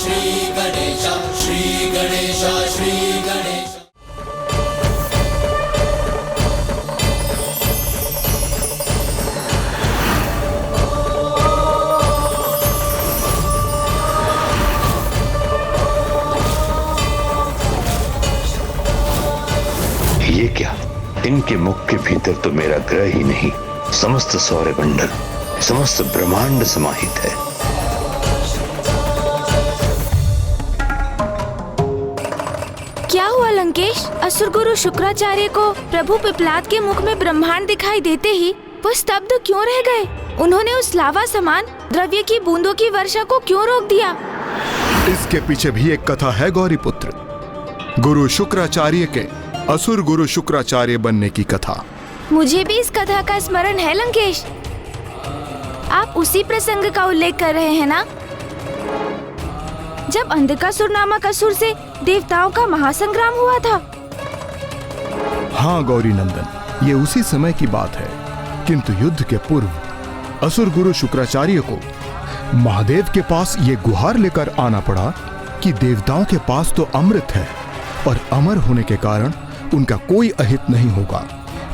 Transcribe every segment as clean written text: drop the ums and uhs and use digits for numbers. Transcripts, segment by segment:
श्री गणेश, श्री गणेश, श्री गणेश। ये क्या? इनके मुख के भीतर तो मेरा ग्रह ही नहीं, समस्त सौरमंडल, समस्त ब्रह्मांड समाहित है। क्या हुआ लंकेश? असुर गुरु शुक्राचार्य को प्रभु पिपलाद के मुख में ब्रह्मांड दिखाई देते ही वो स्तब्ध क्यों रह गए? उन्होंने उस लावा समान द्रव्य की बूंदों की वर्षा को क्यों रोक दिया? इसके पीछे भी एक कथा है गौरी पुत्र। गुरु शुक्राचार्य के असुर गुरु शुक्राचार्य बनने की कथा। मुझे भी इस कथा का स्मरण है लंकेश। आप उसी प्रसंग का उल्लेख कर रहे हैं ना, जब अंधकासुर नामक असुर से देवताओं का महासंग्राम हुआ था? हाँ गौरी नंदन, ये उसी समय की बात है। किंतु युद्ध के पूर्व असुर गुरु शुक्राचार्य को महादेव के पास ये गुहार लेकर आना पड़ा कि देवताओं के पास तो अमृत है और अमर होने के कारण उनका कोई अहित नहीं होगा,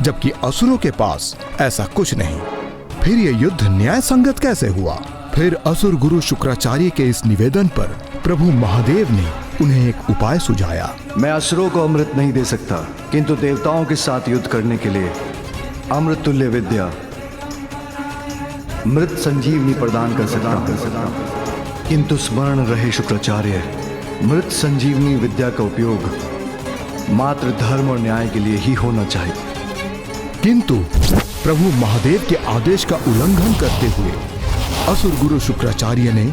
जबकि असुरों के पास ऐसा कुछ नहीं। फिर ये युद्ध न्याय संगत कैसे हुआ? फिर असुर गुरु शुक्राचार्य के इस निवेदन पर प्रभु महादेव ने उन्हें एक उपाय सुझाया। मैं असुरों को अमृत नहीं दे सकता, किंतु देवताओं के साथ युद्ध करने के लिए अमृत तुल्य विद्या मृत संजीवनी प्रदान कर सकता हूं। किंतु स्मरण रहे शुक्राचार्य, मृत संजीवनी विद्या का उपयोग मात्र धर्म और न्याय के लिए ही होना चाहिए। किंतु प्रभु महादेव के आदेश का उल्लंघन करते हुए असुर गुरु शुक्राचार्य ने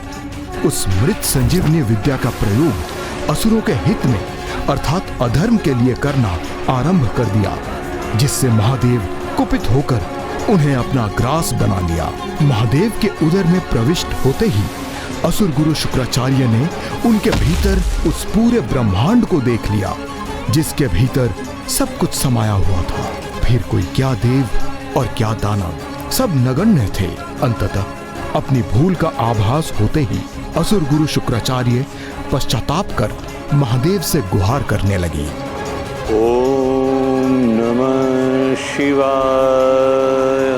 उस मृत संजीवनी विद्या का प्रयोग असुरों के हित में अर्थात अधर्म के लिए करना आरंभ कर दिया, जिससे महादेव कुपित होकर उन्हें अपना ग्रास बना लिया। महादेव के उदर में प्रविष्ट होते ही असुर गुरु शुक्राचार्य ने उनके भीतर उस पूरे ब्रह्मांड को देख लिया, जिसके भीतर सब कुछ समाया हुआ था। फिर कोई क्या देव और क्या दानव, सब नगण्य थे। अंततः अपनी भूल का आभास होते ही असुर गुरु शुक्राचार्य पश्चाताप कर महादेव से गुहार करने लगे। ओम नमः शिवाय,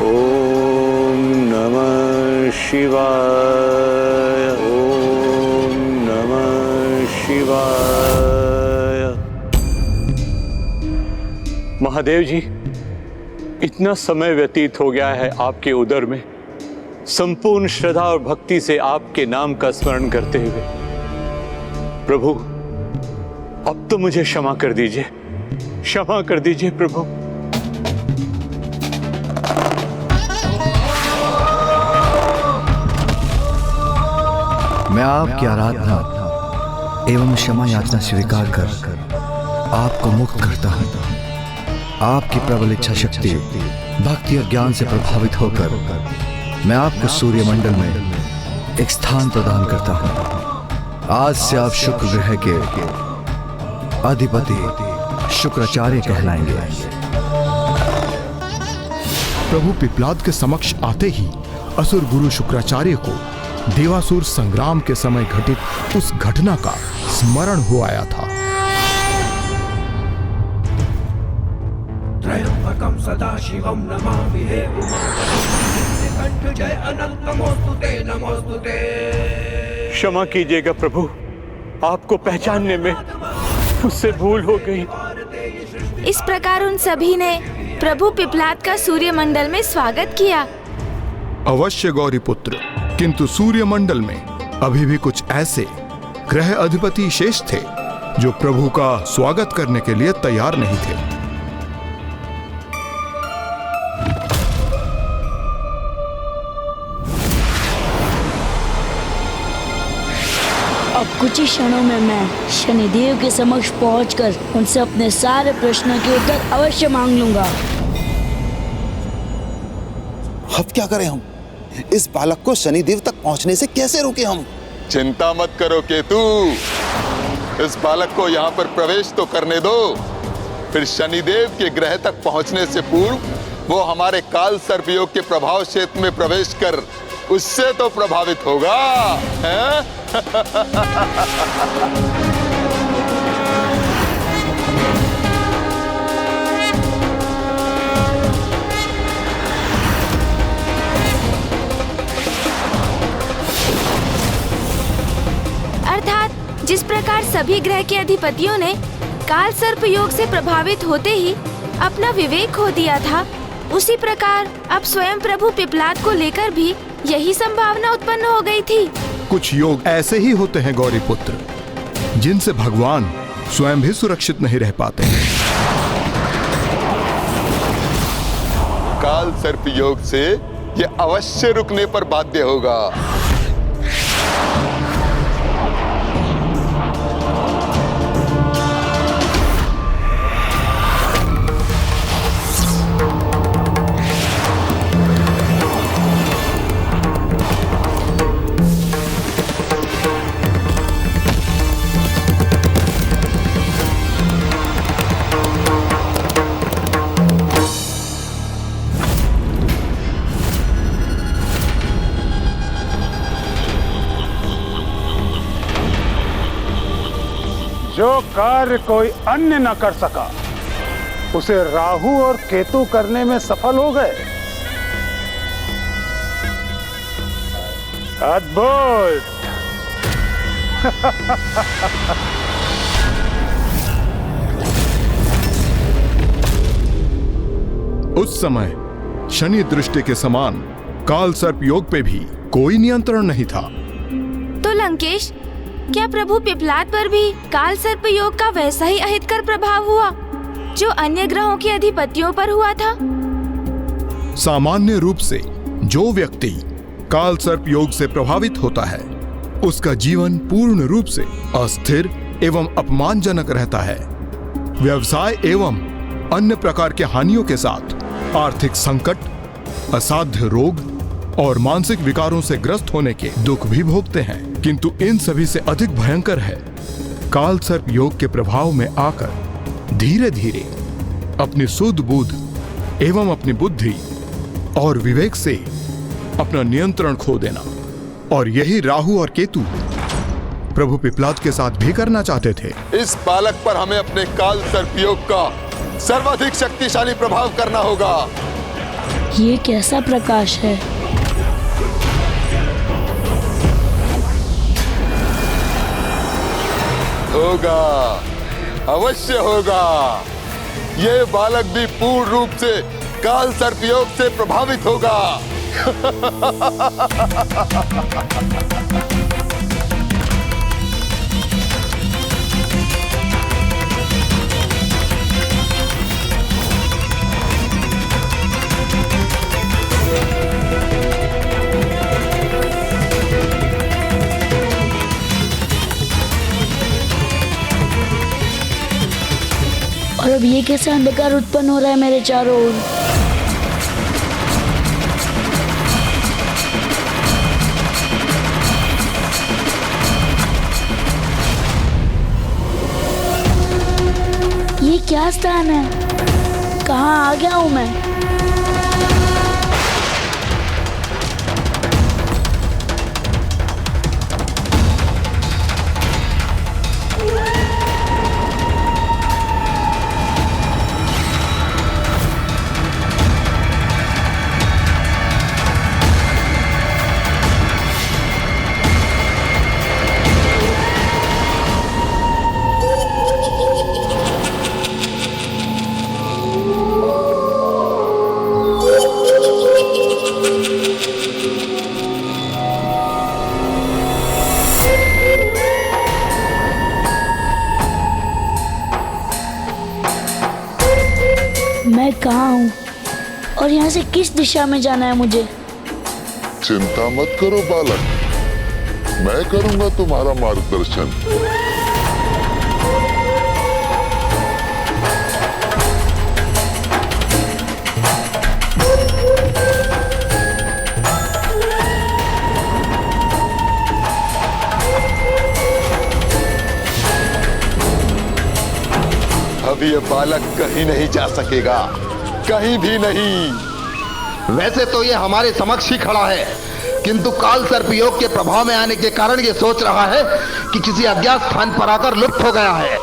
ओम नमः शिवाय, ओम नमः शिवाय। महादेव जी, इतना समय व्यतीत हो गया है आपके उदर में, संपूर्ण श्रद्धा और भक्ति से आपके नाम का स्मरण करते हुए। प्रभु, अब तो मुझे क्षमा कर दीजिए, क्षमा कर दीजिए प्रभु। मैं आपकी आराधना एवं क्षमा याचना स्वीकार कर आपको मुक्त करता हूँ। आपकी प्रबल इच्छा शक्ति, भक्ति और ज्ञान से प्रभावित होकर मैं आपको सूर्यमंडल में एक स्थान प्रदान करता हूँ। आज से आप शुक्र ग्रह के अधिपति शुक्राचार्य कहलाएंगे। प्रभु पिपलाद के समक्ष आते ही असुर गुरु शुक्राचार्य को देवासुर संग्राम के समय घटित उस घटना का स्मरण हो आया था। त्रयंबकं सदाशिवं नमामि कंठ जय अनंत नमोस्तुते नमोस्तुते। क्षमा कीजिएगा प्रभु, आपको पहचानने में मुझसे भूल हो गई। इस प्रकार उन सभी ने प्रभु पिपलाद का सूर्यमंडल में स्वागत किया। अवश्य गौरी पुत्र, किंतु सूर्यमंडल में अभी भी कुछ ऐसे ग्रह अधिपति शेष थे जो प्रभु का स्वागत करने के लिए तैयार नहीं थे। अब कुछ ही क्षणों में मैं शनिदेव के समक्ष पहुंचकर उनसे अपने सारे प्रश्नों के उत्तर अवश्य मांग लूंगा। अब क्या करें हम? इस बालक को शनिदेव तक पहुंचने से कैसे रोके हम? चिंता मत करो केतु, इस बालक को यहाँ पर प्रवेश तो करने दो, फिर शनिदेव के ग्रह तक पहुँचने से पूर्व वो हमारे काल सर्पयोग के प्रभाव क्षेत्र में प्रवेश कर उससे तो प्रभावित होगा, हैं? अर्थात जिस प्रकार सभी ग्रह के अधिपतियों ने काल सर्प योग से प्रभावित होते ही अपना विवेक खो दिया था, उसी प्रकार अब स्वयं प्रभु पिपलाद को लेकर भी यही संभावना उत्पन्न हो गई थी। कुछ योग ऐसे ही होते हैं गौरी पुत्र, जिनसे भगवान स्वयं भी सुरक्षित नहीं रह पाते हैं। काल सर्प योग से ये अवश्य रुकने पर बाध्य होगा। जो कार्य कोई अन्य न कर सका, उसे राहु और केतु करने में सफल हो गए। अद्भुत। उस समय शनि दृष्टि के समान काल सर्प योग पे भी कोई नियंत्रण नहीं था। तो लंकेश, क्या प्रभु पिपलाद पर भी काल सर्प योग का वैसा ही अहितकर प्रभाव हुआ जो अन्य ग्रहों के अधिपतियों पर हुआ था? सामान्य रूप से जो व्यक्ति काल सर्प योग से प्रभावित होता है, उसका जीवन पूर्ण रूप से अस्थिर एवं अपमानजनक रहता है। व्यवसाय एवं अन्य प्रकार के हानियों के साथ आर्थिक संकट, असाध्य रोग और मानसिक विकारों से ग्रस्त होने के दुख भी भोगते हैं। किंतु इन सभी से अधिक भयंकर है काल सर्प योग के प्रभाव में आकर धीरे धीरे अपनी सुध बुद्ध एवं अपनी बुद्धि और विवेक से अपना नियंत्रण खो देना। और यही राहु और केतु प्रभु पिपलाद के साथ भी करना चाहते थे। इस बालक पर हमें अपने काल सर्प योग का सर्वाधिक शक्तिशाली प्रभाव करना होगा। ये कैसा प्रकाश है? होगा, अवश्य होगा। ये बालक भी पूर्ण रूप से काल सर्प योग से प्रभावित होगा। और अब ये कैसा अंधकार उत्पन्न हो रहा है मेरे चारों ओर? ये क्या स्थान है? कहाँ आ गया हूँ मैं? मैं कहाँ हूँ और यहाँ से किस दिशा में जाना है मुझे? चिंता मत करो बालक, मैं करूंगा तुम्हारा मार्गदर्शन। अब ये बालक कहीं नहीं जा सकेगा, कहीं भी नहीं। वैसे तो ये हमारे समक्ष ही खड़ा है, किंतु काल सर्पयोग के प्रभाव में आने के कारण ये सोच रहा है कि किसी अज्ञात स्थान पर आकर लुप्त हो गया है।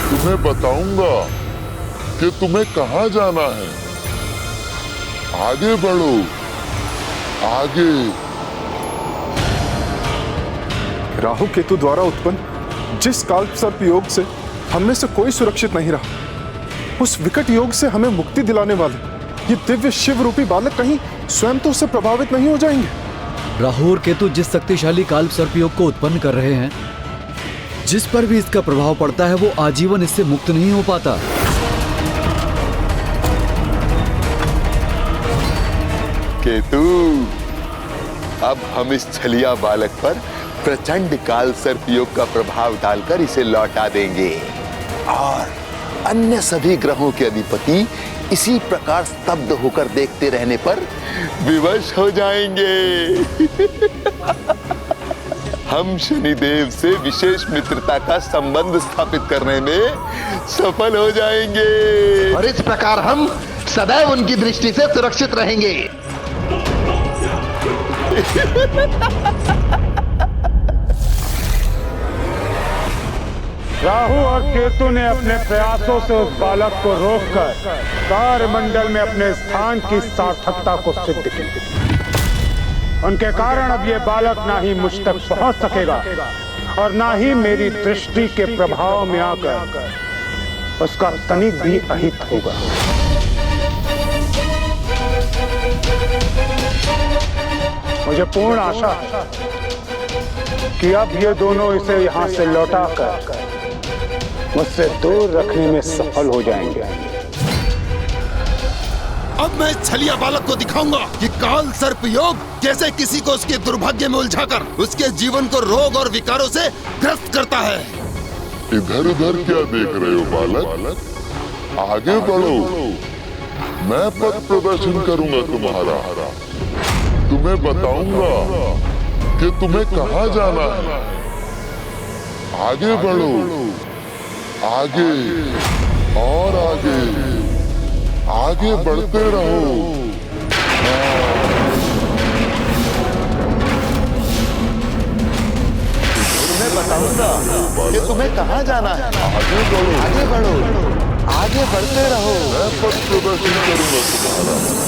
तुम्हें बताऊंगा कि तुम्हें कहां जाना है। आगे बढ़ो, आगे। राहु केतु द्वारा उत्पन्न जिस काल सर्प योग से हम में से कोई सुरक्षित नहीं रहा, उस विकट योग से हमें मुक्ति दिलाने वाले ये दिव्य शिव रूपी बालक कहीं स्वयं तो उससे प्रभावित नहीं हो जाएंगे। राहु और केतु जिस शक्तिशाली काल सर्प योग को उत्पन्न कर रहे हैं, जिस पर भी इसका प्रभाव पड़ता है वो आजीवन इससे मुक्त नहीं हो पाता। केतु, अब हम इस छलिया बालक पर प्रचंड काल सर्प योग का प्रभाव डालकर इसे लौटा देंगे और अन्य सभी ग्रहों के अधिपति इसी प्रकार स्तब्ध होकर देखते रहने पर विवश हो जाएंगे। हम शनिदेव से विशेष मित्रता का संबंध स्थापित करने में सफल हो जाएंगे और इस प्रकार हम सदैव उनकी दृष्टि से सुरक्षित रहेंगे। राहु और केतु ने अपने प्रयासों से उस बालक को रोककर तारमंडल में अपने स्थान की सार्थकता को सिद्ध किया। उनके कारण अब ये बालक ना ही मुझ तक पहुंच सकेगा और ना ही मेरी दृष्टि के प्रभाव में आकर उसका तनिक भी अहित होगा। मुझे पूर्ण आशा है कि अब ये दोनों इसे यहां से लौटाकर मुझसे दूर रखने में सफल हो जाएंगे। अब मैं छलिया बालक को दिखाऊंगा कि काल सर्प योग कैसे किसी को उसके दुर्भाग्य में उलझाकर उसके जीवन को रोग और विकारों से ग्रस्त करता है। इधर उधर क्या देख रहे हो बालक? आगे बढ़ो, मैं पथ प्रदर्शन करूंगा तुम्हारा। तुम्हें बताऊंगा कि तुम्हें कहां जाना है। आगे बढ़ो, आगे और आगे, आगे बढ़ते रहो। तुम्हें बताऊंगा कि तुम्हें कहां जाना है। आगे बढ़ो, आगे बढ़ो, आगे बढ़ते रहो। मैं पथ प्रदर्शन करूंगा तुम्हारा।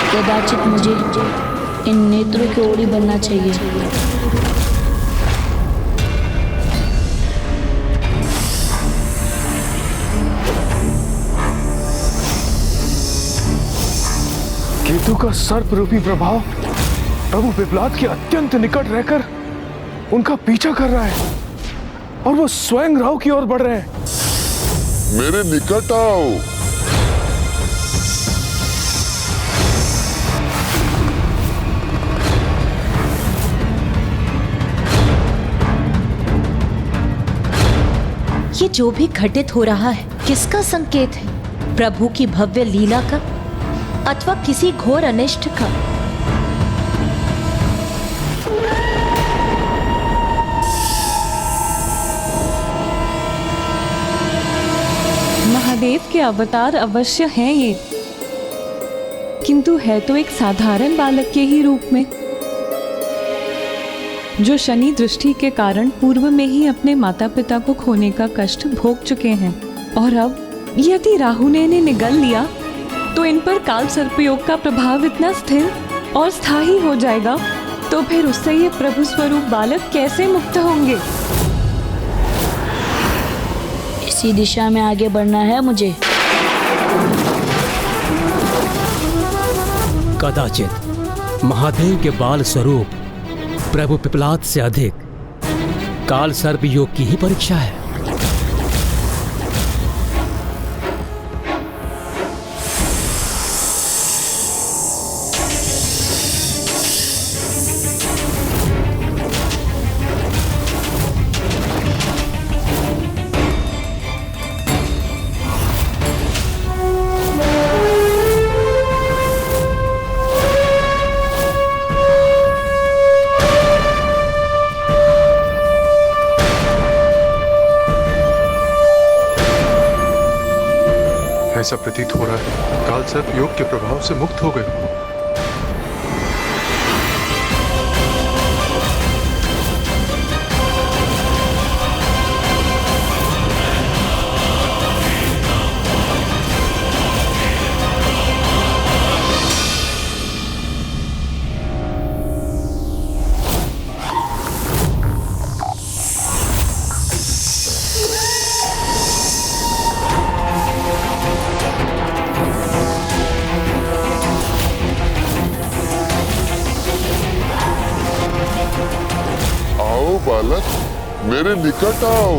कदाचित मुझे इन नेत्रों की ओर ही बनना चाहिए। केतु का सर्प रूपी प्रभाव प्रभु पिपलाद के अत्यंत निकट रहकर उनका पीछा कर रहा है और वो स्वयं राहु की ओर बढ़ रहे हैं। मेरे निकट आओ। ये जो भी घटित हो रहा है किसका संकेत है? प्रभु की भव्य लीला का अथवा किसी घोर अनिष्ट का? महादेव के अवतार अवश्य हैं ये, किंतु है तो एक साधारण बालक के ही रूप में, जो शनि दृष्टि के कारण पूर्व में ही अपने माता पिता को खोने का कष्ट भोग चुके हैं। और अब यदि राहु ने इन्हें निगल लिया तो इन पर काल सर्पयोग का प्रभाव इतना स्थिर और स्थायी हो जाएगा, तो फिर उससे ये प्रभु स्वरूप बालक कैसे मुक्त होंगे? इसी दिशा में आगे बढ़ना है मुझे। कदाचित महादेव के बाल स्वरूप प्रभु पिपलाद से अधिक काल सर्प योग की ही परीक्षा है। ऐसा प्रतीत हो रहा है काल सर्प योग के प्रभाव से मुक्त हो गए। बालक, मेरे निकट आओ,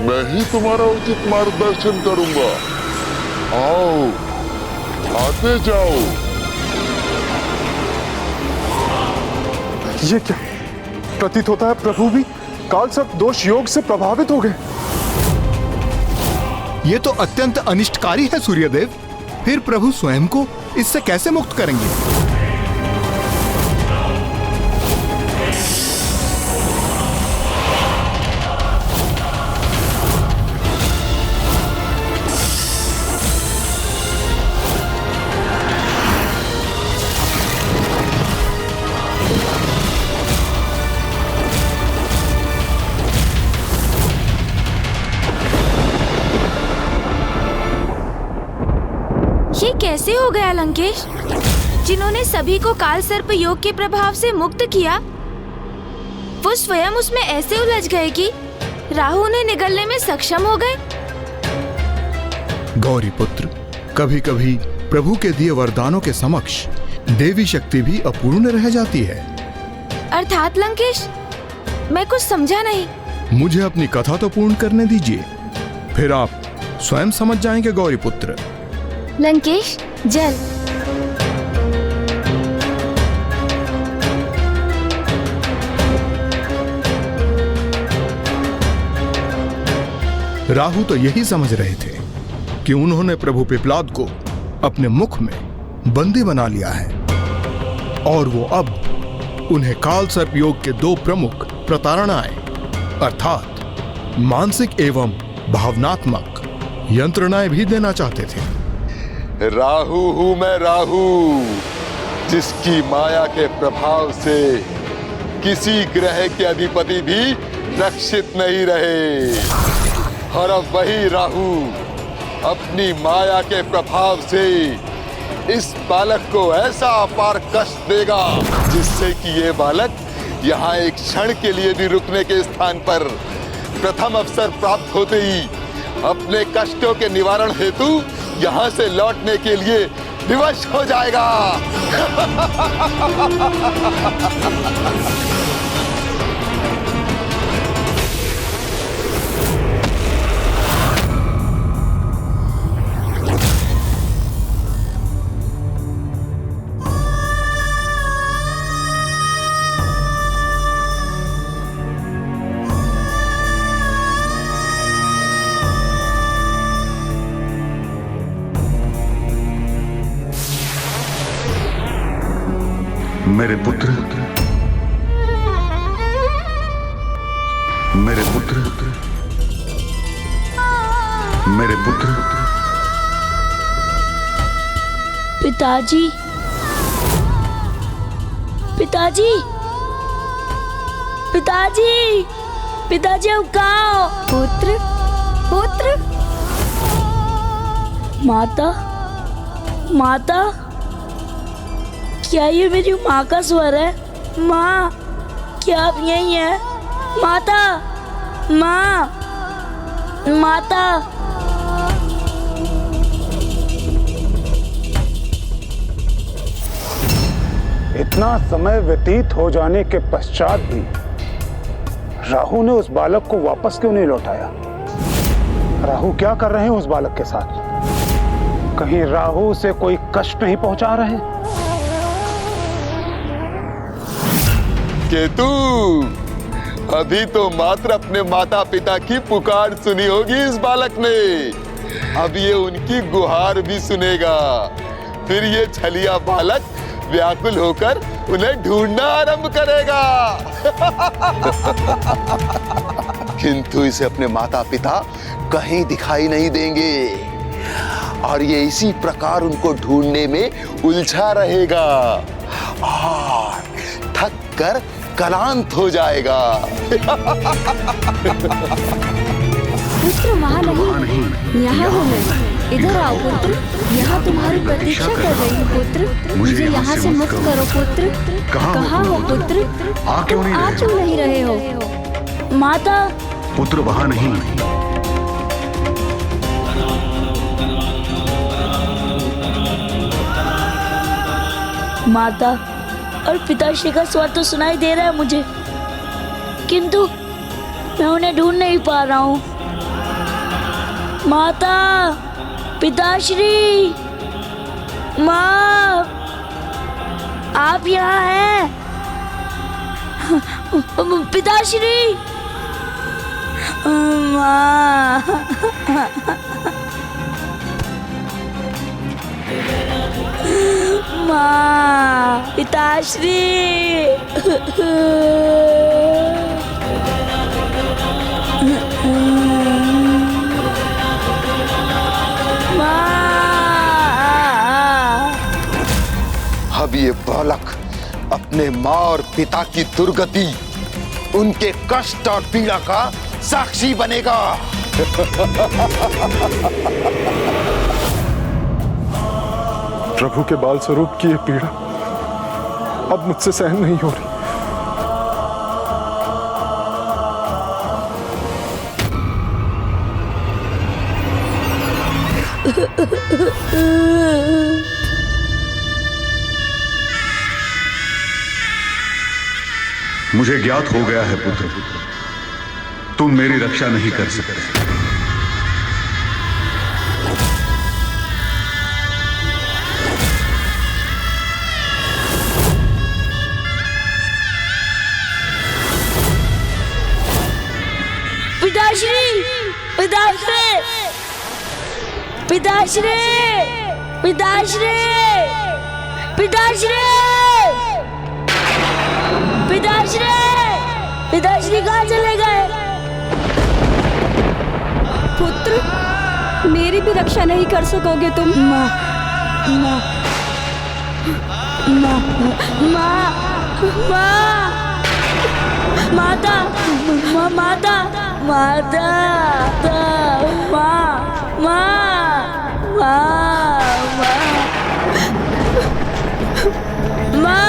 मैं ही तुम्हारा उचित मार्गदर्शन करूंगा। आओ, आते जाओ। ये क्या प्रतीत होता है? प्रभु भी काल सर्प दोष योग से प्रभावित हो गए। ये तो अत्यंत अनिष्टकारी है सूर्यदेव। फिर प्रभु स्वयं को इससे कैसे मुक्त करेंगे? ये कैसे हो गया लंकेश? जिन्होंने सभी को काल सर्प योग के प्रभाव से मुक्त किया, वो स्वयं उसमें ऐसे उलझ गए कि राहु उन्हें निगलने में सक्षम हो गए। गौरी पुत्र, कभी कभी प्रभु के दिए वरदानों के समक्ष देवी शक्ति भी अपूर्ण रह जाती है। अर्थात लंकेश, मैं कुछ समझा नहीं। मुझे अपनी कथा तो पूर्ण करने दीजिए, फिर आप स्वयं समझ जाएंगे गौरी पुत्र। लंकेश, जल। राहु तो यही समझ रहे थे कि उन्होंने प्रभु पिप्लाद को अपने मुख में बंदी बना लिया है और वो अब उन्हें काल सर्प योग के दो प्रमुख प्रताड़नाएं अर्थात मानसिक एवं भावनात्मक यंत्रणाएं भी देना चाहते थे। राहु हूं मैं, राहु, जिसकी माया के प्रभाव से किसी ग्रह के अधिपति भी रक्षित नहीं रहे। और अब वही राहु अपनी माया के प्रभाव से इस बालक को ऐसा अपार कष्ट देगा जिससे कि ये बालक यहाँ एक क्षण के लिए भी रुकने के स्थान पर प्रथम अवसर प्राप्त होते ही अपने कष्टों के निवारण हेतु यहाँ से लौटने के लिए विवश हो जाएगा। मेरे पुत्र, मेरे पुत्र, मेरे पुत्र। पिताजी, पिताजी, पिताजी, पिताजी, अब कहाँ हो? पुत्र, पुत्र। माता, माता, क्या ये मेरी माँ का स्वर है? माँ, क्या आप यही है? माता, माँ, माता। इतना समय व्यतीत हो जाने के पश्चात भी राहु ने उस बालक को वापस क्यों नहीं लौटाया? राहु क्या कर रहे हैं उस बालक के साथ? कहीं राहु से कोई कष्ट नहीं पहुंचा रहे? केतु, अभी तो मात्र अपने माता पिता की पुकार सुनी होगी इस बालक ने, अब ये उनकी गुहार भी सुनेगा। फिर ये छलिया बालक व्याकुल होकर उन्हें ढूंढना आरंभ करेगा। किंतु इसे अपने माता पिता कहीं दिखाई नहीं देंगे और ये इसी प्रकार उनको ढूंढने में उलझा रहेगा और थक कर क्लांत हो जाएगा। पुत्र वहाँ नहीं, यहाँ हूँ मैं। इधर आओ पुत्र, यहाँ तुम्हारी प्रतीक्षा कर रही हूँ पुत्र। मुझे यहाँ से मुक्त करो पुत्र। कहाँ हो पुत्र? आ क्यों नहीं रहे हो? माता। पुत्र वहाँ नहीं। माता और पिताश्री का स्वर तो सुनाई दे रहा है मुझे, किंतु मैं उन्हें ढूंढ नहीं पा रहा हूँ। माता, पिताश्री, माँ, आप यहाँ हैं? पिताश्री, माँ। माँ, पिताश्री। अब ये बालक अपने माँ और पिता की दुर्गति, उनके कष्ट और पीड़ा का साक्षी बनेगा। प्रभु के बाल स्वरूप की ये पीड़ा अब मुझसे सहन नहीं हो रही। मुझे ज्ञात हो गया है पुत्र, तुम मेरी रक्षा नहीं कर सकते। पिताश्री, पिताश्री, पिताश्री, पिताश्री, पिताश्री, पिताश्री, पिताश्री कहाँ चले गए? पुत्र, मेरी भी रक्षा नहीं कर सकोगे तुम? माँ, माँ, माँ, माँ, माँ, माता, माँ, माता, माता, माँ, माँ, माँ, माँ,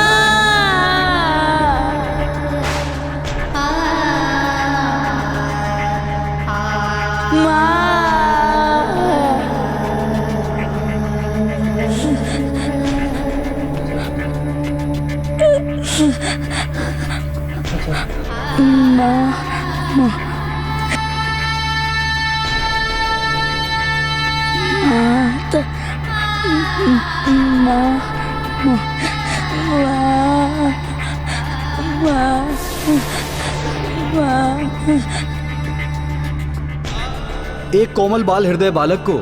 एक कोमल बाल हृदय बालक को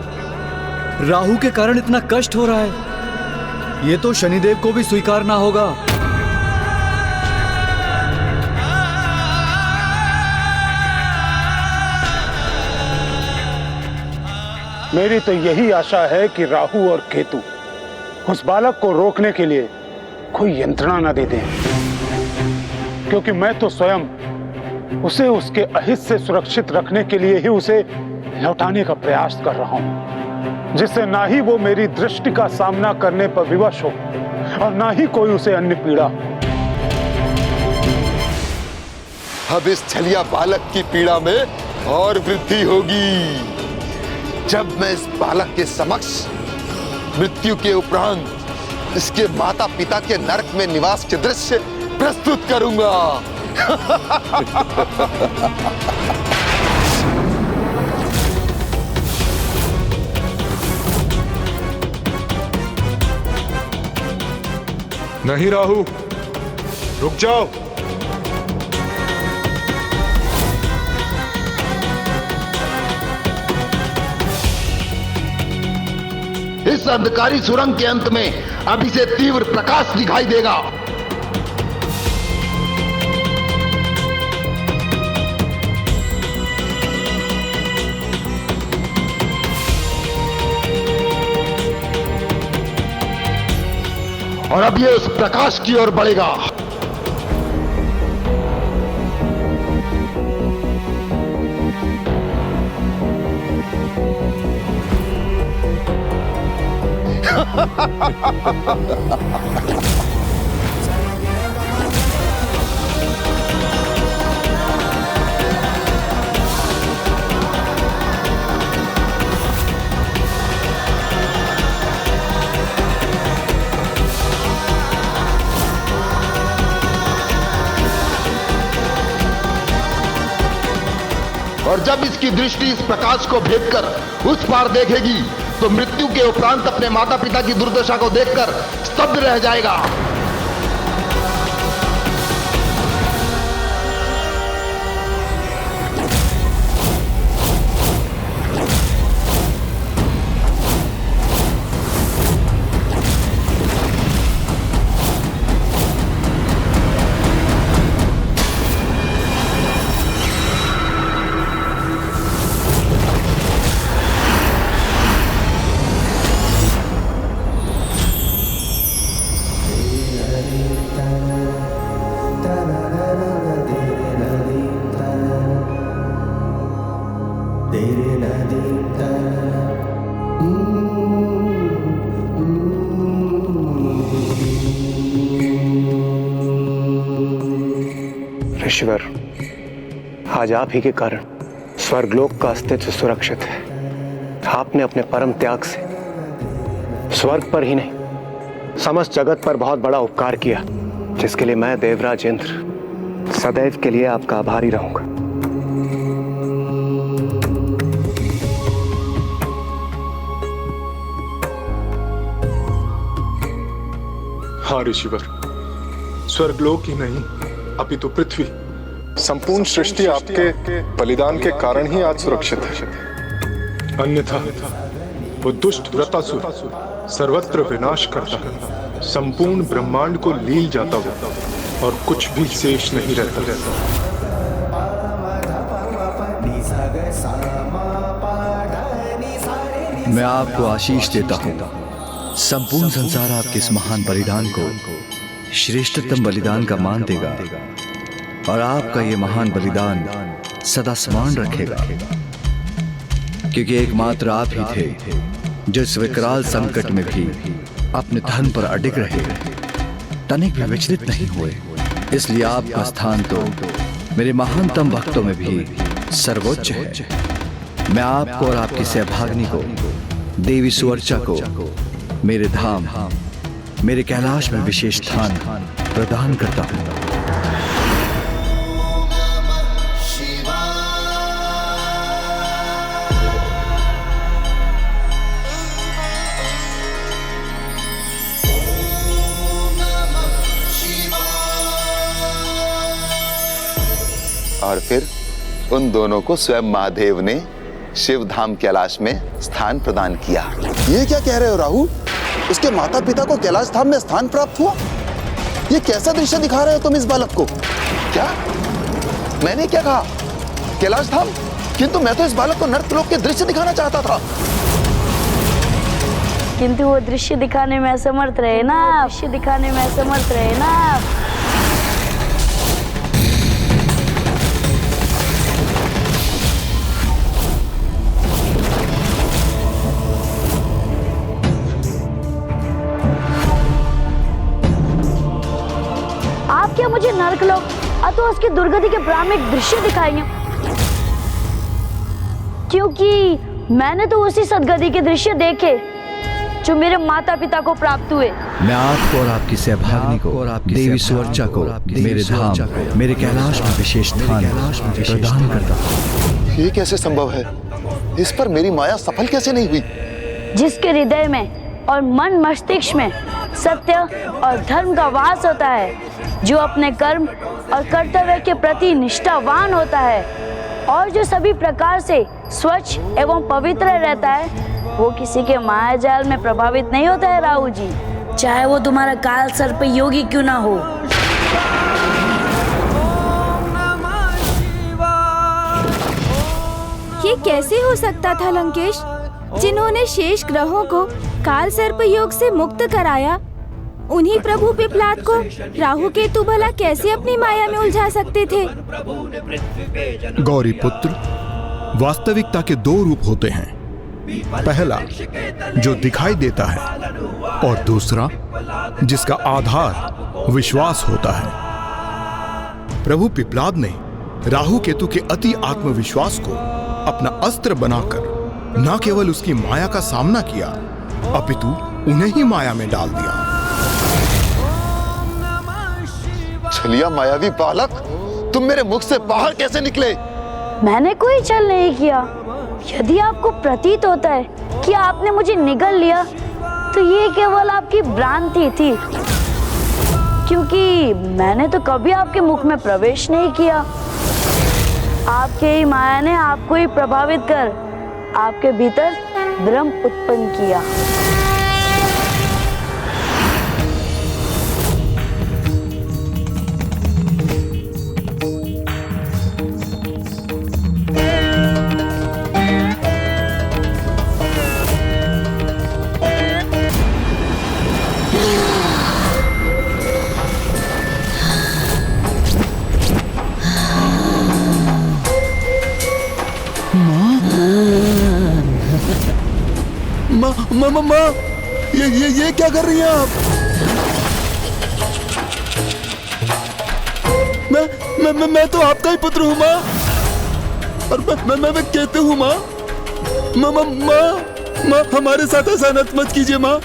राहु के कारण इतना कष्ट हो रहा है, ये तो शनिदेव को भी स्वीकार ना होगा। मेरी तो यही आशा है कि राहु और केतु उस बालक को रोकने के लिए कोई यंत्रणा न दे दें, क्योंकि मैं तो स्वयं उसे उसके अहित से सुरक्षित रखने के लिए ही उसे लौटाने का प्रयास कर रहा हूं, जिससे ना ही वो मेरी दृष्टि का सामना करने पर विवश हो और ना ही कोई उसे अन्य पीड़ा हो। अब इस छलिया बालक की पीड़ा में और वृद्धि होगी, जब मैं इस बालक के समक्ष मृत्यु के उपरांत इसके माता पिता के नरक में निवास के दृश्य प्रस्तुत करूंगा। नहीं राहु, रुक जाओ। इस अंधकारी सुरंग के अंत में अभी से तीव्र प्रकाश दिखाई देगा। तब ये उस प्रकाश की ओर बढ़ेगा। और जब इसकी दृष्टि इस प्रकाश को भेद कर उस पार देखेगी तो मृत्यु के उपरांत अपने माता पिता की दुर्दशा को देखकर स्तब्ध रह जाएगा। ईश्वर, आज आप ही के कारण स्वर्गलोक का अस्तित्व सुरक्षित है। आपने अपने परम त्याग से स्वर्ग पर ही नहीं समस्त जगत पर बहुत बड़ा उपकार किया, जिसके लिए मैं देवराज इंद्र सदैव के लिए आपका आभारी रहूंगा। हाँ ऋषिवर, स्वर्गलोक ही नहीं अपितु पृथ्वी, संपूर्ण सृष्टि आपके बलिदान के कारण ही आज सुरक्षित है। अन्यथा वो दुष्ट व्रतासुर सर्वत्र विनाश करता, संपूर्ण ब्रह्मांड को लील जाता हो और कुछ भी शेष नहीं रहता। मैं आपको आशीष देता हूँ। संपूर्ण संसार आपके इस महान बलिदान को श्रेष्ठतम बलिदान का मान देगा और आपका ये महान बलिदान सदा स्मरण रखेगा, क्योंकि एकमात्र आप ही थे जो इस विकराल संकट में भी अपने धर्म पर अडिग रहे, तनिक भी विचलित नहीं हुए। इसलिए आपका स्थान तो मेरे महानतम भक्तों में भी सर्वोच्च है। मैं आपको और आपकी सहभागिनी को, देवी सुवर्चा को मेरे धाम, मेरे कैलाश में विशेष स्थान प्रदान करता हूँ। और फिर उन दोनों को स्वयं महादेव ने शिव धाम कैलाश में स्थान प्रदान किया। ये क्या कह रहे हो राहुल? उसके माता पिता को कैलाश धाम में स्थान प्राप्त हुआ? ये कैसा दृश्य दिखा रहे हो तुम इस बालक को? क्या? मैंने क्या कहा? कैलाश धाम? किंतु मैं तो इस बालक को नर्कलोक के दृश्य दिखाना चाहता था। किंतु वो दृश्य दिखाने में असमर्थ रहे ना, दृश्य दिखाने में असमर्थ रहे ना। क्या मुझे नरकलोक अथवा उसकी दुर्गति के भ्रामक दृश्य दिखाएंगे? क्योंकि मैंने तो उसी सदगति के दृश्य देखे जो मेरे माता पिता को प्राप्त हुए। मैं आपको और आपकी सहभागिनी को, देवी सुवर्चा को मेरे धाम, मेरे कैलाश में विशेष स्थान प्रदान करता हूँ। ये कैसे संभव है? इस पर मेरी माया सफल कैसे नहीं हुई? जिसके हृदय में और मन मस्तिष्क में सत्य और धर्म का वास होता है, जो अपने कर्म और कर्तव्य के प्रति निष्ठावान होता है और जो सभी प्रकार से स्वच्छ एवं पवित्र रहता है, वो किसी के माया जाल में प्रभावित नहीं होता है राहु जी, चाहे वो तुम्हारा काल सर्प योगी क्यों ना हो। ये कैसे हो सकता था लंकेश, जिन्होंने शेष ग्रहों को काल सर्प योग से मुक्त कराया, उन्हीं प्रभु पिपलाद को राहु केतु भला कैसे अपनी माया में उलझा सकते थे? गौरी पुत्र, वास्तविकता के दो रूप होते हैं। पहला जो दिखाई देता है और दूसरा जिसका आधार विश्वास होता है। प्रभु पिपलाद ने राहु केतु के अति आत्मविश्वास को अपना अस्त्र बनाकर न केवल उसकी माया का सामना किया, अपितु उन्हें ही माया में डाल दिया। छलिया मायावी बालक, तुम मेरे मुख से बाहर कैसे निकले? मैंने कोई छल नहीं किया। यदि आपको प्रतीत होता है कि आपने मुझे निगल लिया, तो ये केवल आपकी भ्रांति थी, क्योंकि मैंने तो कभी आपके मुख में प्रवेश नहीं किया। आपके ही माया ने आपको ही प्रभावित कर आपके भीतर भ्रम उत्पन्न किया। माँ, ये क्या कर रही हैं आप? मैं तो आपका ही पुत्र हूँ माँ, और मैं कहते हूँ माँ। माँ, हमारे साथ ऐसा मत कीजिए माँ,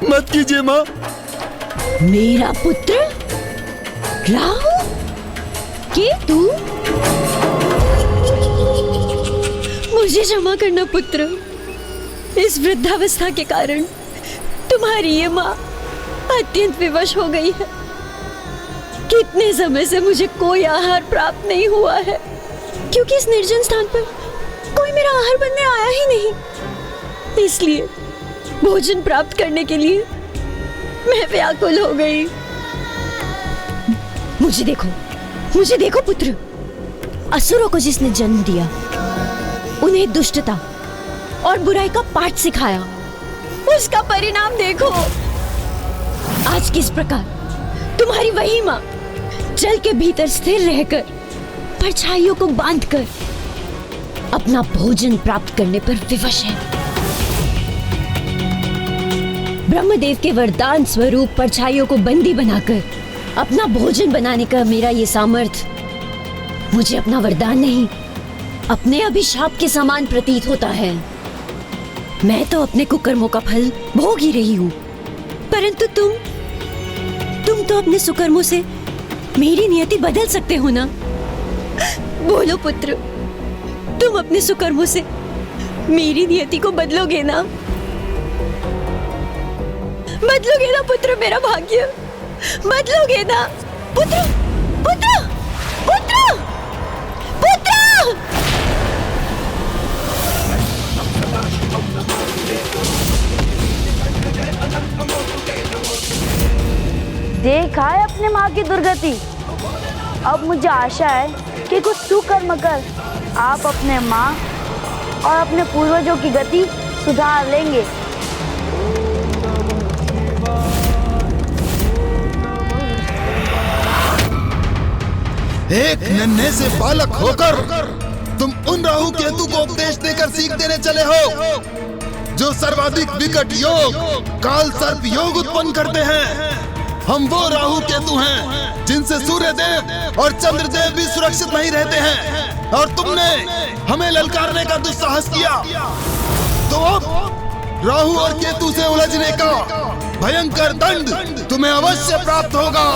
मत कीजिए माँ। मेरा पुत्र राहु केतु, मुझे क्षमा करना पुत्र। इस वृद्धावस्था के कारण तुम्हारी ये माँ अत्यंत विवश हो गई है। कितने समय से मुझे कोई आहार प्राप्त नहीं हुआ है, क्योंकि इस निर्जन स्थान पर कोई मेरा आहार बनने आया ही नहीं। इसलिए भोजन प्राप्त करने के लिए मैं व्याकुल हो गई। मुझे देखो पुत्र, असुरों को जिसने जन्म दिया, उन्हें दुष्टता और बुराई का पाठ सिखाया, उसका परिणाम देखो। आज किस प्रकार तुम्हारी वही माँ जल के भीतर स्थिर रहकर परछाइयों को बांधकर अपना भोजन प्राप्त करने पर विवश है। ब्रह्मदेव के वरदान स्वरूप परछाइयों को बंदी बनाकर अपना भोजन बनाने का मेरा ये सामर्थ्य मुझे अपना वरदान नहीं, अपने अभिशाप के समान प्रतीत होता है। मैं तो अपने कुकर्मों का फल भोग ही रही हूँ, परंतु तुम तो अपने सुकर्मों से मेरी नियति बदल सकते हो ना? बोलो पुत्र, तुम अपने सुकर्मों से मेरी नियति को बदलोगे ना? बदलोगे ना पुत्र मेरा भाग्य? बदलोगे ना पुत्र? पुत्र पुत्र पुत्र! देखा है अपने माँ की दुर्गति। अब मुझे आशा है कि कुछ सुकर्म कर आप अपने माँ और अपने पूर्वजों की गति सुधार लेंगे। एक नन्हे से बालक होकर तुम उन राहु केतु को उपदेश देकर सीख देने चले हो, जो सर्वाधिक विकट योग काल सर्प योग उत्पन्न करते हैं। हम वो राहु केतु हैं जिनसे सूर्य देव और चंद्रदेव भी सुरक्षित नहीं रहते हैं, और तुमने हमें ललकारने का दुस्साहस किया। तो अब राहु और केतु से उलझने का भयंकर दंड तुम्हें अवश्य प्राप्त होगा।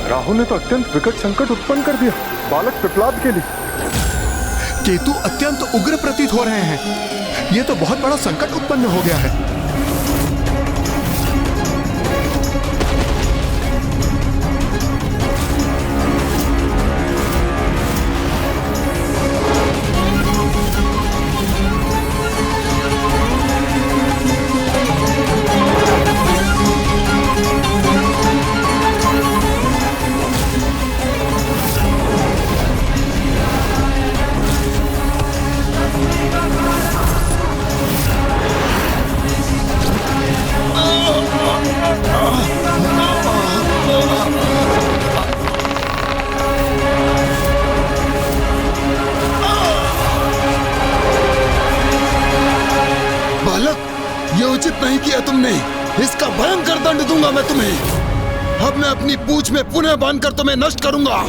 राहु ने तो अत्यंत विकट संकट उत्पन्न कर दिया बालक पिपलाद के लिए। केतु अत्यंत उग्र प्रतीत हो रहे हैं। ये तो बहुत बड़ा संकट उत्पन्न हो गया है। किया तुमने, इसका भयंकर दंड दूंगा मैं तुम्हें। अब मैं अपनी पूंछ में पुनः बांधकर तुम्हें नष्ट करूंगा।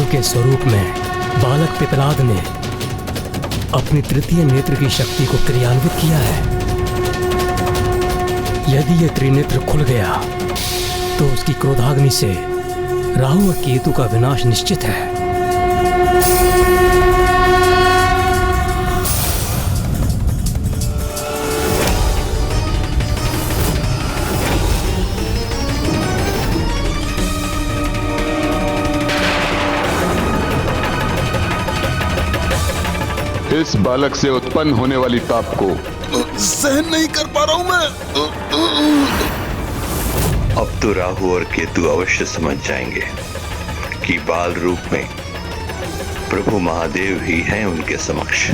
के स्वरूप में बालक पिपलाद ने अपनी तृतीय नेत्र की शक्ति को क्रियान्वित किया है। यदि यह त्रिनेत्र खुल गया तो उसकी क्रोधाग्नि से राहु और केतु का विनाश निश्चित है। इस बालक से उत्पन्न होने वाली ताप को सहन नहीं कर पा रहा हूं मैं। अब तो राहु और केतु अवश्य समझ जाएंगे कि बाल रूप में प्रभु महादेव ही हैं उनके समक्ष।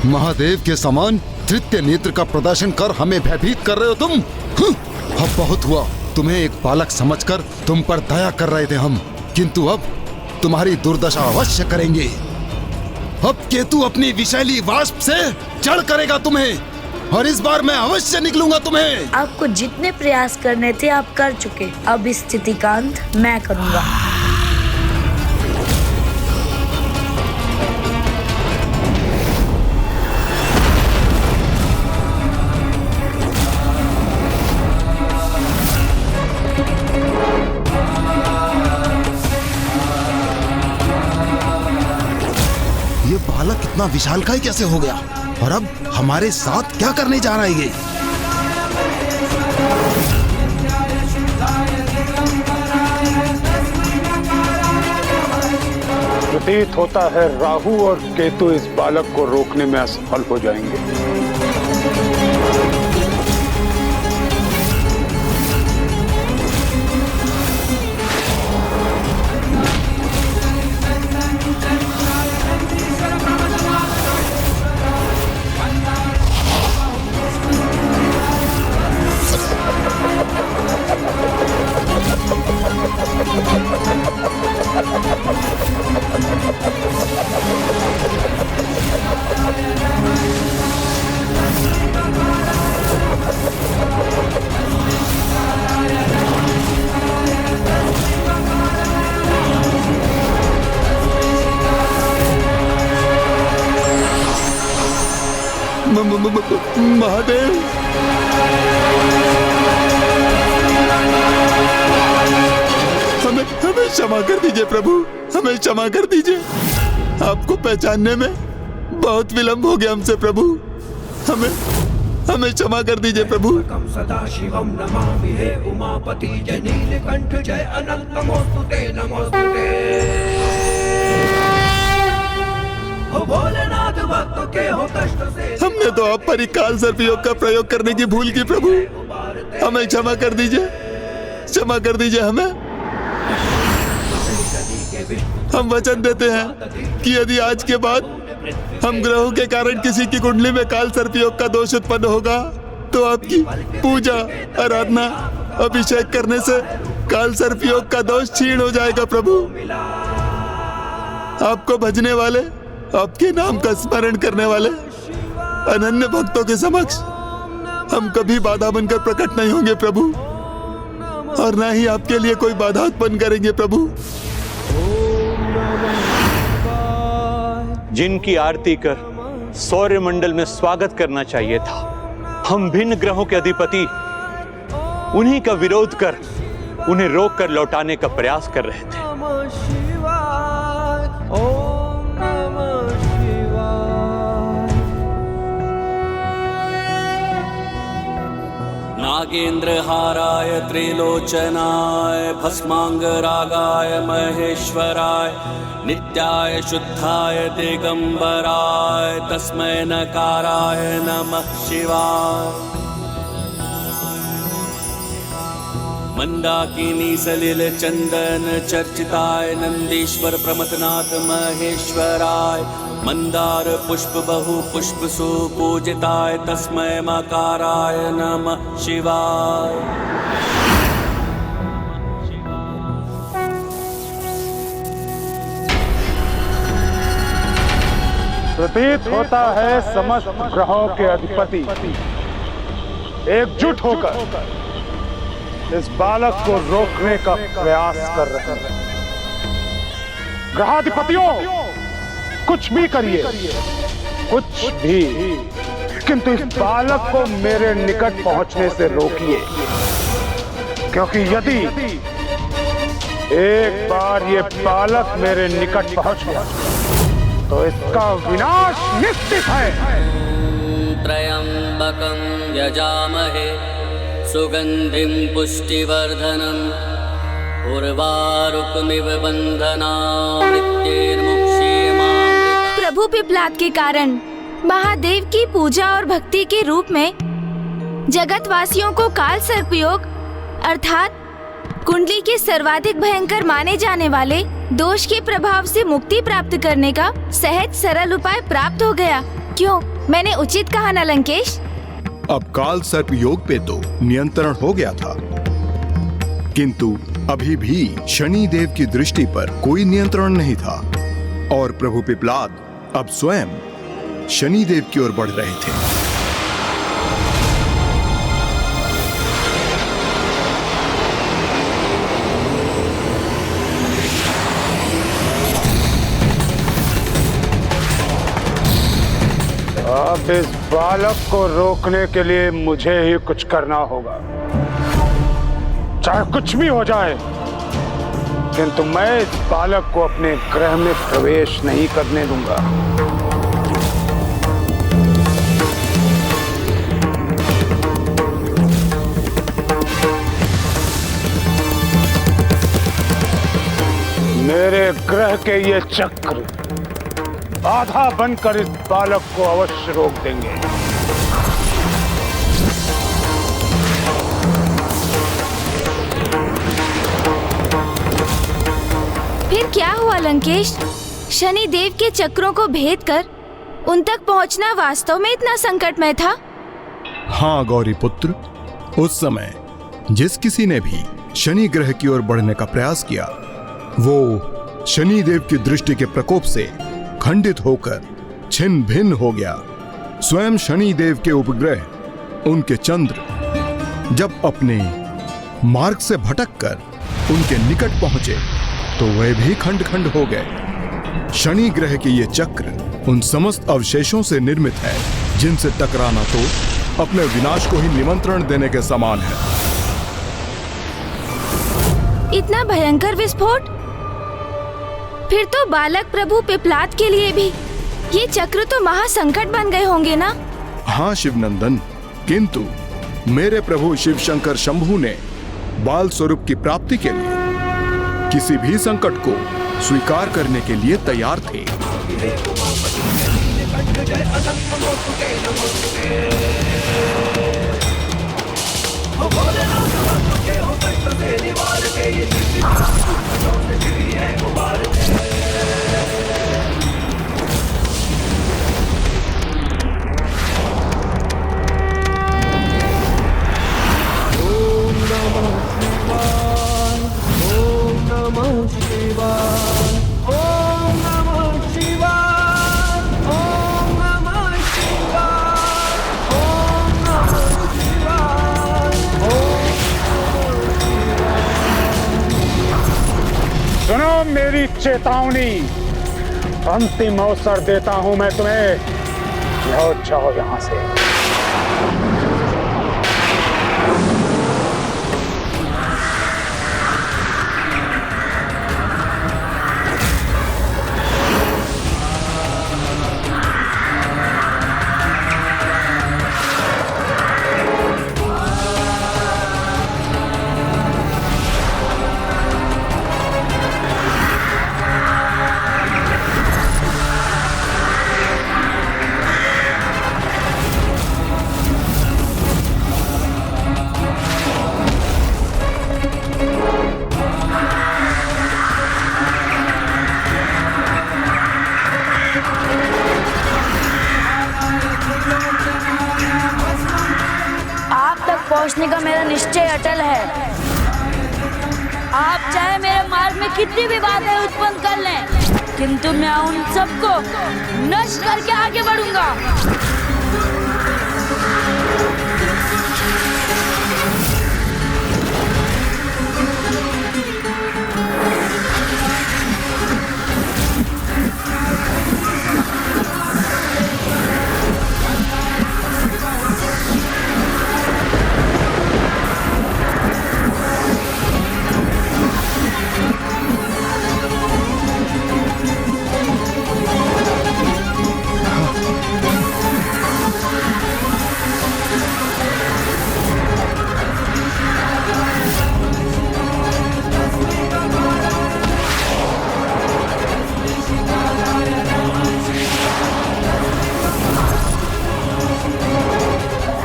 महादेव के समान तृतीय नेत्र का प्रदर्शन कर हमें भयभीत कर रहे हो तुम। अब बहुत हुआ। तुम्हें एक बालक समझकर तुम पर दया कर रहे थे हम, किंतु अब तुम्हारी दुर्दशा अवश्य करेंगे। अब केतु अपनी विषैली वाष्प से जड़ करेगा तुम्हें, और इस बार मैं अवश्य निकलूंगा तुम्हें। आपको जितने प्रयास करने थे आप कर चुके, अब इस स्थिति का अंत मैं करूंगा। ये बालक इतना विशालकाय कैसे हो गया, और अब हमारे साथ क्या करने जा रहा है ये? प्रतीत होता है राहु और केतु इस बालक को रोकने में असफल हो जाएंगे। महादेव, हमें क्षमा कर दीजिए प्रभु, हमें क्षमा कर दीजिए। आपको पहचानने में बहुत विलंब हो गया हमसे प्रभु, हमें क्षमा कर दीजिए प्रभु। सदाशिवं नमामि हे उमापति जय नीलकंठ जय अनंत नमोस्तुते नमोस्तुते। भोलेनाथ भक्तों के हो कष्ट से हमने तो आप पर ही काल सर्प योग का प्रयोग करने की भूल की प्रभु, हमें क्षमा कर दीजिए, क्षमा कर दीजिए हमें। हम वचन देते हैं कि यदि आज के बाद हम ग्रहों के कारण किसी की कुंडली में काल सर्प योग का दोष उत्पन्न होगा तो आपकी पूजा, आराधना, अभिषेक करने से काल सर्प योग का दोष क्षीण हो जाएगा प्रभु। आपको भजने वाले, आपके नाम का स्मरण करने वाले अनन्य भक्तों के समक्ष हम कभी बाधा बनकर प्रकट नहीं होंगे प्रभु, और ना ही आपके लिए कोई बाधा उत्पन्न करेंगे प्रभु। जिनकी आरती कर सौर्य मंडल में स्वागत करना चाहिए था, हम भिन्न ग्रहों के अधिपति उन्हीं का विरोध कर उन्हें रोक कर लौटाने का प्रयास कर रहे थे। नागेन्द्रहाराय त्रिलोचनाय भस्मांगरागाय महेश्वराय नित्याय शुद्धाय दिगंबराय तस्मै नकाराय नमः शिवाय। मंदाकिनी सलिल चंदन चर्चिताय नंदीश्वर प्रमथनाथ महेश्वराय मंदार पुष्प बहु पुष्प सुपूजिताय तस्मै मकाराय नमः शिवाय। प्रतीत होता है समस्त ग्रहों के अधिपति एकजुट होकर इस बालक को रोकने का प्रयास कर रहे हैं। ग्रहाधिपतियों, कुछ भी करिए, कुछ भी, किंतु इस बालक को मेरे निकट पहुंचने से रोकिए, क्योंकि यदि एक बार ये बालक मेरे निकट पहुंच गया तो इसका विनाश निश्चित है। त्र्यंबकं यजामहे सुगंधिं पुष्टिवर्धनम् उर्वारुकमिव बन्धनान् मृत्युर्मुक्षीयमामृतात्। प्रभु पिप्लाद के कारण महादेव की पूजा और भक्ति के रूप में जगत वासियों को काल सर्पयोग अर्थात कुंडली के सर्वाधिक भयंकर माने जाने वाले दोष के प्रभाव से मुक्ति प्राप्त करने का सहज सरल उपाय प्राप्त हो गया। क्यों, मैंने उचित कहा ना लंकेश? अब काल सर्प योग पे तो नियंत्रण हो गया था, किंतु अभी भी शनि देव की दृष्टि पर कोई नियंत्रण नहीं था और प्रभु पिप्लाद अब स्वयं शनि देव की ओर बढ़ रहे थे। अब इस बालक को रोकने के लिए मुझे ही कुछ करना होगा, चाहे कुछ भी हो जाए, किंतु मैं इस बालक को अपने ग्रह में प्रवेश नहीं करने दूंगा। मेरे ग्रह के ये चक्र बाधा बनकर इस बालक को अवश्य रोक देंगे। फिर क्या हुआ लंकेश? शनि देव के चक्रों को भेद कर उन तक पहुंचना वास्तव में इतना संकटमय था? हाँ गौरी पुत्र, उस समय जिस किसी ने भी शनि ग्रह की ओर बढ़ने का प्रयास किया वो शनि देव की दृष्टि के प्रकोप से खंडित होकर छिन्न भिन्न हो गया। स्वयं शनि देव के उपग्रह उनके चंद्र जब अपने मार्ग से भटककर उनके निकट पहुंचे तो वे भी खंड खंड हो गए। शनि ग्रह के ये चक्र उन समस्त अवशेषों से निर्मित है जिनसे टकराना तो अपने विनाश को ही निमंत्रण देने के समान है। इतना भयंकर विस्फोट? फिर तो बालक प्रभु पिप्लाद के लिए भी ये चक्र तो महासंकट बन गए होंगे ना? हाँ शिवनंदन, किंतु मेरे प्रभु शिव शंकर शंभु ने बाल स्वरूप की प्राप्ति के लिए किसी भी संकट को स्वीकार करने के लिए तैयार थे। सुनो मेरी चेतावनी, अंतिम अवसर देता हूं मैं तुम्हें, जाओ यहां से। पहुंचने का मेरा निश्चय अटल है। आप चाहे मेरे मार्ग में कितनी भी बाधाएं उत्पन्न कर लें, किंतु मैं उन सबको नष्ट करके आगे बढ़ूंगा।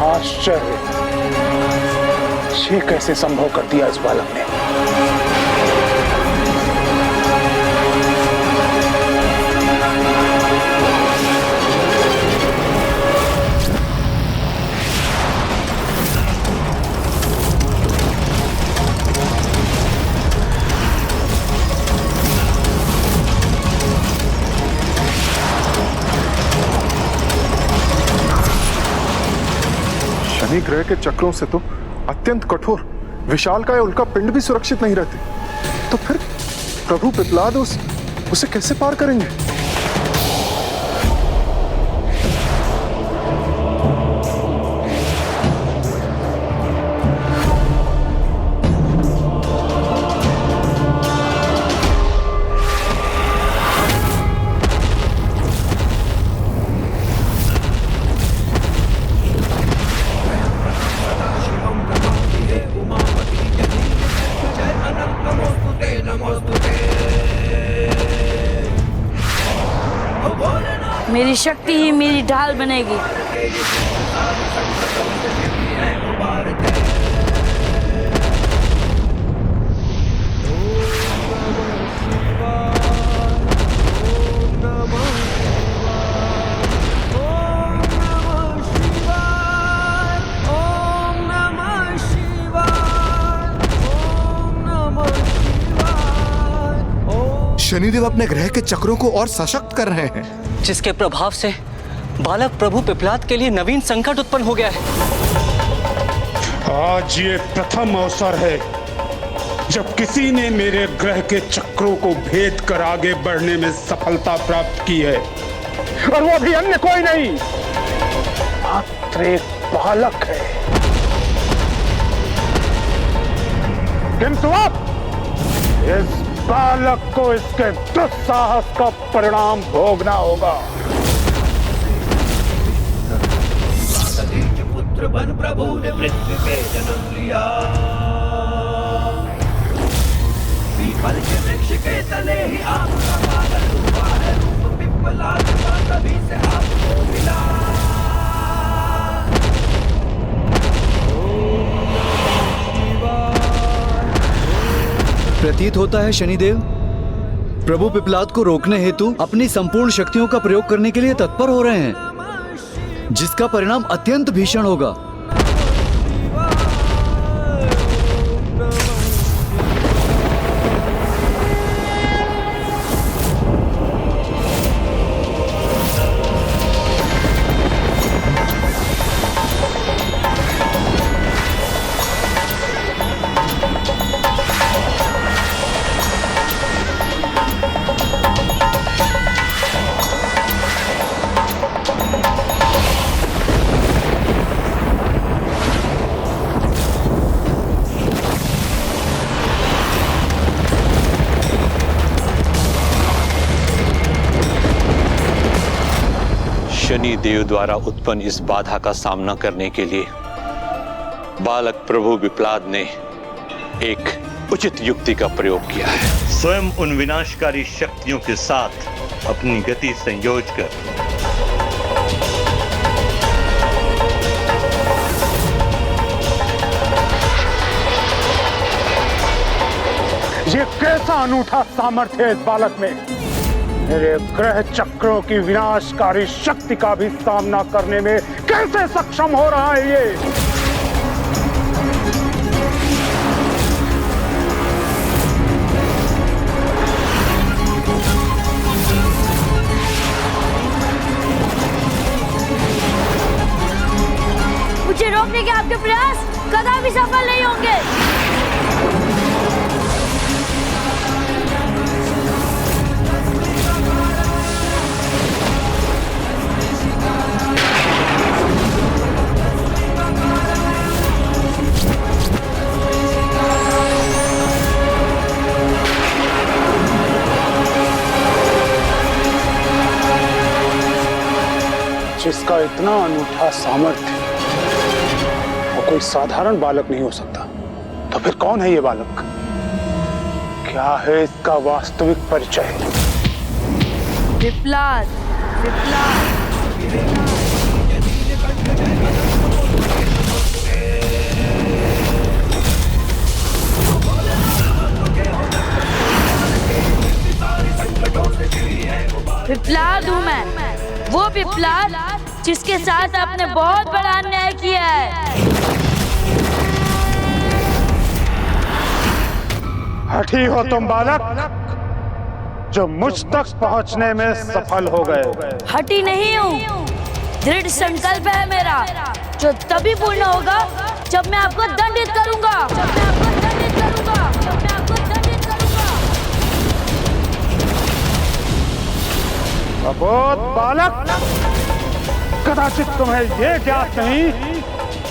आश्चर्य, ये कैसे संभव कर दिया इस बालक ने? शनि ग्रह के चक्रों से तो अत्यंत कठोर विशालकाय उल्का पिंड भी सुरक्षित नहीं रहते, तो फिर प्रभु पिप्लाद उसे कैसे पार करेंगे? मेरी शक्ति ही मेरी ढाल बनेगी। शनिदेव अपने ग्रह के चक्रों को और सशक्त कर रहे हैं, जिसके प्रभाव से बालक प्रभु पिप्लाद के लिए नवीन संकट उत्पन्न हो गया है। आज ये प्रथम अवसर है जब किसी ने मेरे ग्रह के चक्रों को भेद कर आगे बढ़ने में सफलता प्राप्त की है, और वो भी अन्य कोई नहीं, मात्र एक बालक है। किंतु अब इस बालक को इसके दुस्साहस का परिणाम भोगना होगा। पुत्र बन प्रभु ने पृथ्वी पे जन्म लिया, पीपल के वृक्ष के तले ही आपका बालक हुआ है, रूप पिप्पलाद का तभी से आपको मिला। प्रतीत होता है शनिदेव प्रभु पिप्लाद को रोकने हेतु अपनी संपूर्ण शक्तियों का प्रयोग करने के लिए तत्पर हो रहे हैं, जिसका परिणाम अत्यंत भीषण होगा। शनि देव द्वारा उत्पन्न इस बाधा का सामना करने के लिए बालक प्रभु पिप्लाद ने एक उचित युक्ति का प्रयोग किया है। स्वयं उन विनाशकारी शक्तियों के साथ अपनी गति संयोज कर ये कैसा अनूठा सामर्थ्य है इस बालक में। मेरे ग्रह चक्रों की विनाशकारी शक्ति का भी सामना करने में कैसे सक्षम हो रहा है ये। रोकने के आपके प्रयास कदापि सफल नहीं होंगे। जिसका इतना अनूठा सामर्थ्य वो कोई साधारण बालक नहीं हो सकता, तो फिर कौन है ये बालक? क्या है इसका वास्तविक परिचय? पिप्लाद, पिप्लाद। पिप्लाद हूँ मैं, वो पिप्लाद जिसके साथ आपने बहुत बड़ा अन्याय किया है। हठी हो तुम बालक, जो मुझ तक पहुंचने में सफल हो गए। हठी नहीं हूँ, दृढ़ संकल्प है मेरा, जो तभी पूर्ण होगा जब मैं आपको दंडित करूंगा। अबोध बालक, कदाचित तुम्हें यह ज्ञात नहीं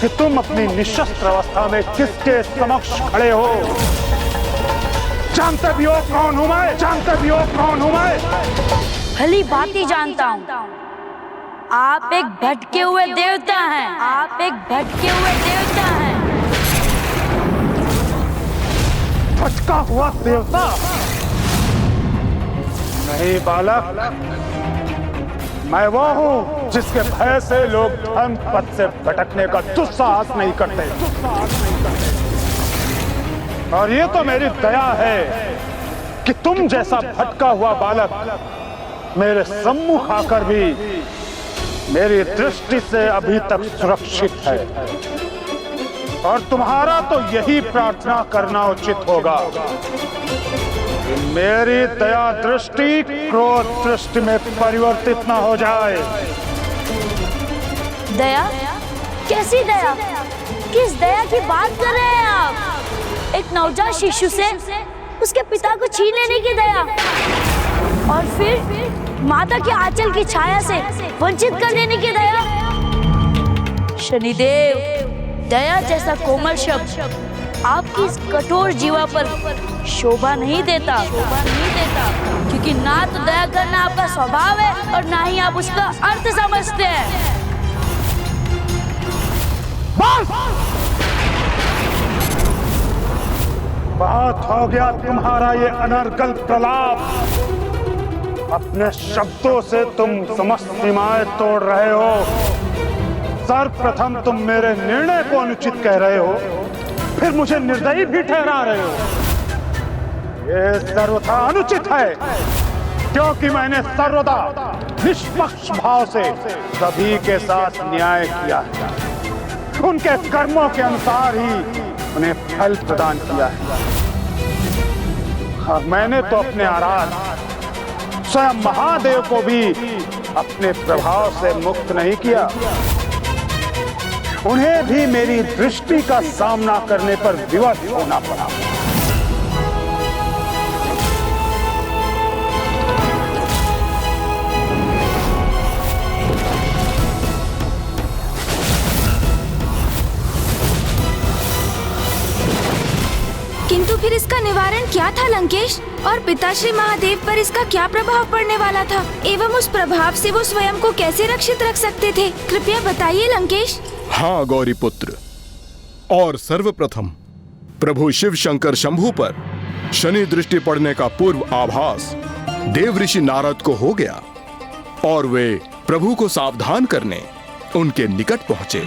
कि तुम अपनी निशस्त्र अवस्था में किसके समक्ष खड़े हो। जानते भी हो कौन हूं मैं? जानते भी हो कौन हूं मैं? भली भांति जानता हूँ, आप एक भटके हुए देवता हैं। आप एक भटके हुए देवता हैं। भटका हुआ देवता? नहीं बालक, मैं वो हूँ जिसके भय से लोग धर्म पथ से भटकने का दुस्साहस नहीं करते। और ये तो मेरी दया है कि तुम जैसा भटका हुआ बालक मेरे सम्मुख आकर भी मेरी दृष्टि से अभी तक सुरक्षित है। और तुम्हारा तो यही प्रार्थना करना उचित होगा, मेरी दया दृष्टि क्रोध दृष्टि में परिवर्तित न हो जाए। दया? कैसी दया? किस दया की बात कर रहे हैं आप? एक नवजात शिशु से उसके पिता को छीन लेने की दया, और फिर माता के आंचल की छाया से वंचित कर देने की दया। शनिदेव, दया जैसा कोमल शब्द आपकी इस कठोर जीवा पर शोभा नहीं देता, क्योंकि ना तो दया करना आपका स्वभाव है और ना ही आप उसका अर्थ समझते हैं। बहुत हो गया तुम्हारा ये अनर्गल प्रलाप। अपने शब्दों से तुम समस्त सीमाएं तोड़ रहे हो। सर्वप्रथम तुम मेरे निर्णय को अनुचित कह रहे हो, फिर मुझे निर्दयी भी ठहरा रहे हो। यह सर्वथा अनुचित है, क्योंकि मैंने सर्वदा निष्पक्ष भाव से सभी के साथ न्याय किया है। उनके कर्मों के अनुसार ही उन्हें फल प्रदान किया है। और मैंने तो अपने आराध्य स्वयं महादेव को भी अपने प्रभाव से मुक्त नहीं किया। उन्हें भी मेरी दृष्टि का सामना करने पर विवश होना पड़ा। किंतु फिर इसका निवारण क्या था लंकेश? और पिताश्री महादेव पर इसका क्या प्रभाव पड़ने वाला था एवं उस प्रभाव से वो स्वयं को कैसे रक्षित रख सकते थे? कृपया बताइए लंकेश। हाँ गौरी पुत्र, और सर्वप्रथम प्रभु शिव शंकर शंभु पर शनि दृष्टि पड़ने का पूर्व आभास देव ऋषि नारद को हो गया और वे प्रभु को सावधान करने उनके निकट पहुंचे।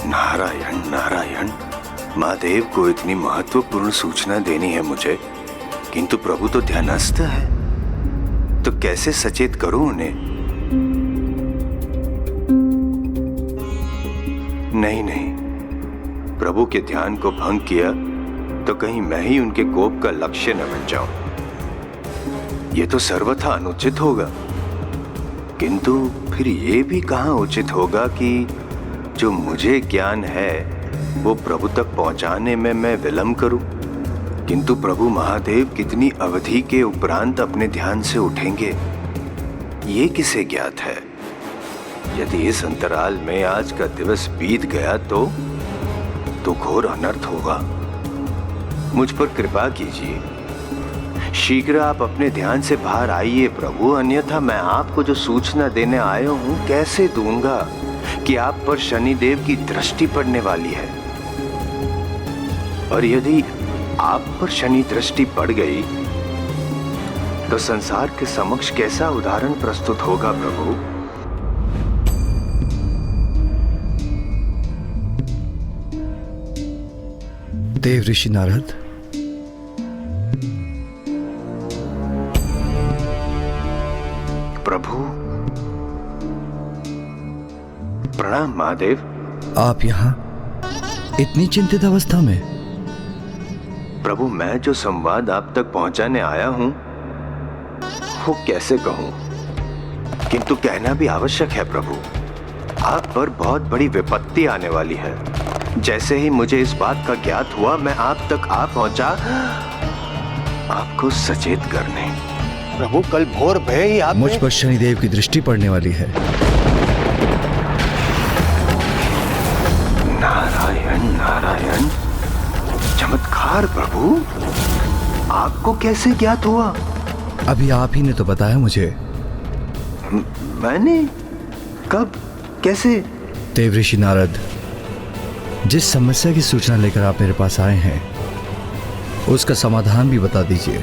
नारायण नारायण, महादेव को इतनी महत्वपूर्ण सूचना देनी है मुझे, किंतु प्रभु तो ध्यानस्थ है, तो कैसे सचेत करूं उन्हें? नहीं नहीं, प्रभु के ध्यान को भंग किया तो कहीं मैं ही उनके कोप का लक्ष्य न बन जाऊं। ये तो सर्वथा अनुचित होगा, किंतु फिर ये भी कहाँ उचित होगा कि जो मुझे ज्ञान है वो प्रभु तक पहुंचाने में मैं विलंब करूं। किंतु प्रभु महादेव कितनी अवधि के उपरांत अपने ध्यान से उठेंगे ये किसे ज्ञात है। यदि इस अंतराल में आज का दिवस बीत गया तो घोर अनर्थ होगा। मुझ पर कृपा कीजिए, शीघ्र आप अपने ध्यान से बाहर आइए प्रभु, अन्यथा मैं आपको जो सूचना देने आया हूं कैसे दूंगा कि आप पर शनिदेव की दृष्टि पड़ने वाली है। और यदि आप पर शनि दृष्टि पड़ गई तो संसार के समक्ष कैसा उदाहरण प्रस्तुत होगा प्रभु। देव ऋषि नारद, प्रभु प्रणाम महादेव। आप यहाँ इतनी चिंतित अवस्था में? प्रभु मैं जो संवाद आप तक पहुंचाने आया हूं वो कैसे कहूं, किंतु कहना भी आवश्यक है प्रभु। आप पर बहुत बड़ी विपत्ति आने वाली है। जैसे ही मुझे इस बात का ज्ञात हुआ मैं आप तक आ पहुंचा आपको सचेत करने। प्रभु कल भोर भय ही आप मुझ पर शनिदेव की दृष्टि पड़ने वाली है। नारायण नारायण, चमत्कार प्रभु, आपको कैसे ज्ञात हुआ? अभी आप ही ने तो बताया मुझे। मैंने? कब? कैसे? देव ऋषि नारद, जिस समस्या की सूचना लेकर आप मेरे पास आए हैं उसका समाधान भी बता दीजिए।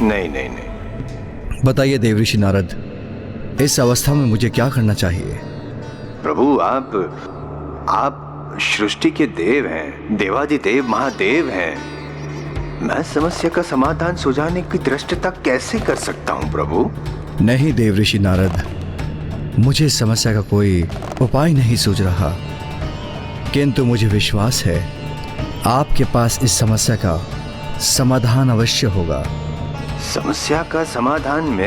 नहीं नहीं नहीं। बताइए देव ऋषि नारद, इस अवस्था में मुझे क्या करना चाहिए? प्रभु आप सृष्टि के देव हैं, देवादिदेव महादेव हैं। मैं समस्या का समाधान सुझाने की दृष्टता कैसे कर सकता हूं प्रभु? नहीं देव ऋषि नारद, मुझे इस समस्या का कोई उपाय नहीं सूझ रहा, किंतु मुझे विश्वास है आपके पास इस समस्या का समाधान अवश्य होगा। समस्या का समाधान में